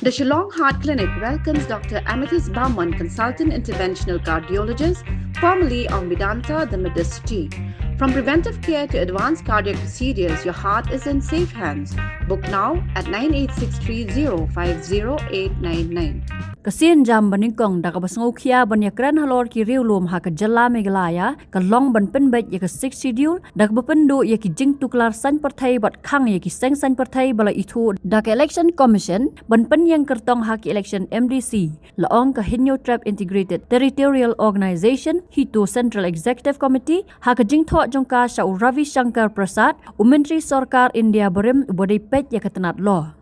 The Shillong Heart Clinic welcomes Dr. Amethyst Bauman, consultant interventional cardiologist, formerly of Medanta, the Medicity. From preventive care to advanced cardiac procedures, your heart is in safe hands. Book now at 9863050899. Kasian jam baningkong da kabasngokya banyakran halor ki riulum ha ka jalla Meghalaya ka long ban penbet ya ka 6 schedule da bapendo ya ki jing tuklar san partai bat khang ya ki seng san partai bala itu da ka election commission ban pen yang Kyrtong ha ki election MDC laong ka hinyo trap integrated territorial organization HITO Central Executive Committee ha ka jing Thoh jongka sha Ravi Shankar Prasad Menteri Sarkar India barim bodai pet ya ka tanat law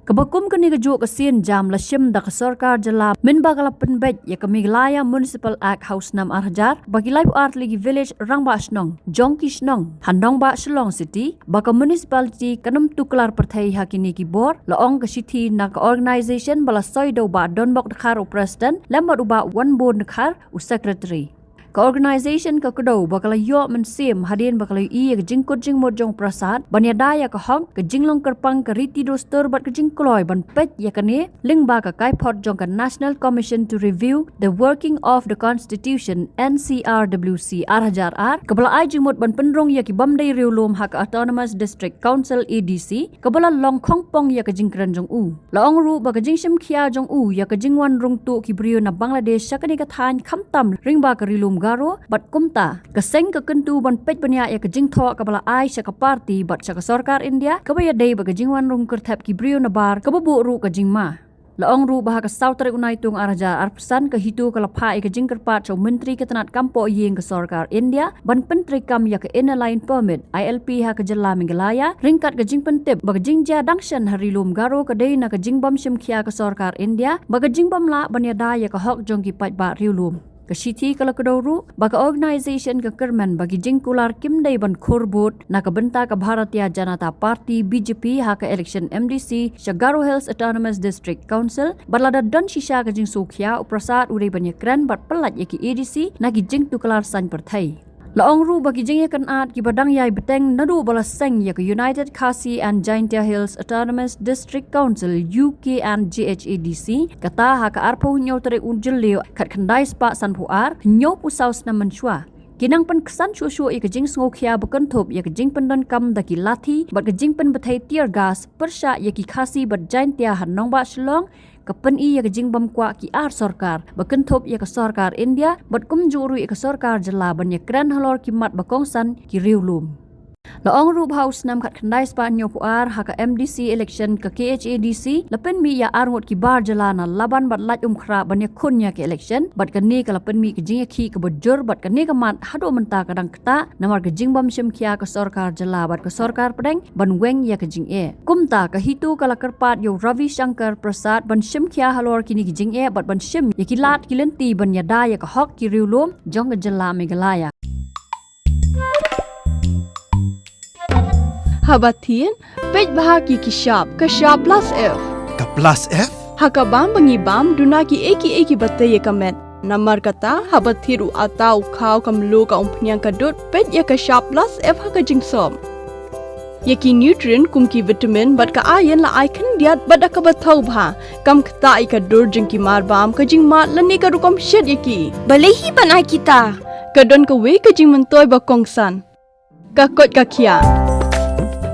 Kabakum kani kajuk kasian jam lasim da Sarkar jala min bagala penbet ya ka Meghalaya Municipal Act House 6 Arhajar bagi life art ligi village Rangba Snong Jongki Snong Handong ba Shillong City baka municipality kanam tuklar perthai hakini ki bor laong ka city na ka organization bala soido ba donbok dakhar u president lambat uba one board dakhar u secretary Ka organisation ka kudo bakala yo mensim hadin bakala I ka jingkut jing modjong prasad banyadaya ka hong ka jinglong kerpang ka riti doster bat ka jingkloy ban pet ya kane lingba ka kai pot jong ka National Commission to Review the Working of the Constitution NCRWC Arhajar kabala ai jingmot ban penrong ya ki bamdai riulum ha ka Autonomous District Council ADC kabala long khongpong ya ka jingkran jong u laong ru ba ka jingsim khia jong u ya ka jingwan rong tu ki brio na Bangladesh sakani ka than khamtam ringba ka rilum Garo bat kumta kaseng ka kentu ban pej banya ya ka jing Thoh kabala ai sya ka party bat sya ka Sarkar India kabaya dei ba ka jingwan rung kerthap ki brio na bar kabubu ru ka jingma laong ru bah ka sautre unai tung arja arpsan ka HITO ka lapha ka jing kerpat chaw menteri ka tanat kampo yeng ka Sarkar India ban pentri kam ya ka inline permit ILP ha ka jalla Meghalaya ringkat ka jing pentip ba ka jing ja dangshan harilum garo ka dei na ka jing bam sim khia ka Sarkar India ba ka jing bam la banyada ya ka hok jong ki pat ba riulum Kasiti kala kadoru baka organization ka kerman bagi jingkular kimdai ban khorbot na kabenta ka Bharatiya Janata Party BJP ha ka election MDC Shagaro Hills Autonomous District Council balada don shisha ka jing sukhya uprasad udai banyakran bat pelat yaki ADC na ki jing tukalar san perthai Laong ru bagi jing yakan at ki badang yai beteng nadu bala seng ya ka United Khasi and Jaintia Hills Autonomous District Council UK and GHADC kata ha ka arpo nyaw tere unjil leo kat khandai spa san puar nyaw pusaus na manchua Kinang pen kesan shushu ya ka jing sngokya bakan thop ya ka jing pendon kam da ki lathi bat ka jing pen bathai tear gas persha ya ki Khasi bat Jaintia Hanong ba Shillong Kapan I ya ka jing bam kwa ki Sarkar bakan thop ya ka Sarkar India bat kum juru ya ka Sarkar jala banya kran halor ki mat bakong san ki riulum Laong Rub House nam kat khandai spa nyo puar ha ka MDC election ka KHADC lapen mi ya arngot ki bar jalana laban bat laj khra banya khun ya ka election bat kani ka lapen mi ka jing khi ka bajur bat kani ka mat hado menta kadang kta namar ka jing bam sim khia ka Sarkar jala bat ka Sarkar pedeng ban weng ya ka jing kumta ka HITO kala kerpat yo Ravi Shankar Prasad ban sim khia halor kini ki jing bat ban sim ya ki lat ki lenti ban ya da ya ka hok ki riulum jong ka jala Meghalaya Habatin, pej bahagi ki shop plus F. Ka plus F? Hakabam bangi bam duna ki eki batte ye kamet. Namar kata habathiru atau khau kamlu ka umpnyang kadut pej ya ka shop plus F haka jingsom. Yaki nutrient kum ki vitamin bat ka iron la ai khan diat bat ka bathau bha kam khta I ka dur jing ki mar bam ka jing ma lani ka rukom shed yaki. Balehi banai kita. Ka don ka we ka jing mentoy ba kongsan. Ka kot ka khia.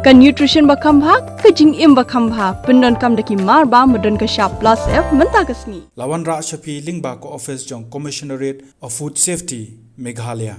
Ka nutrition bakam bha ka jing im bakam bha pendon kam daki mar ba modon ka shop plus F menta kasni Lawan Ra Shafi Lingba ko office jong Commissionerate of Food Safety Meghalaya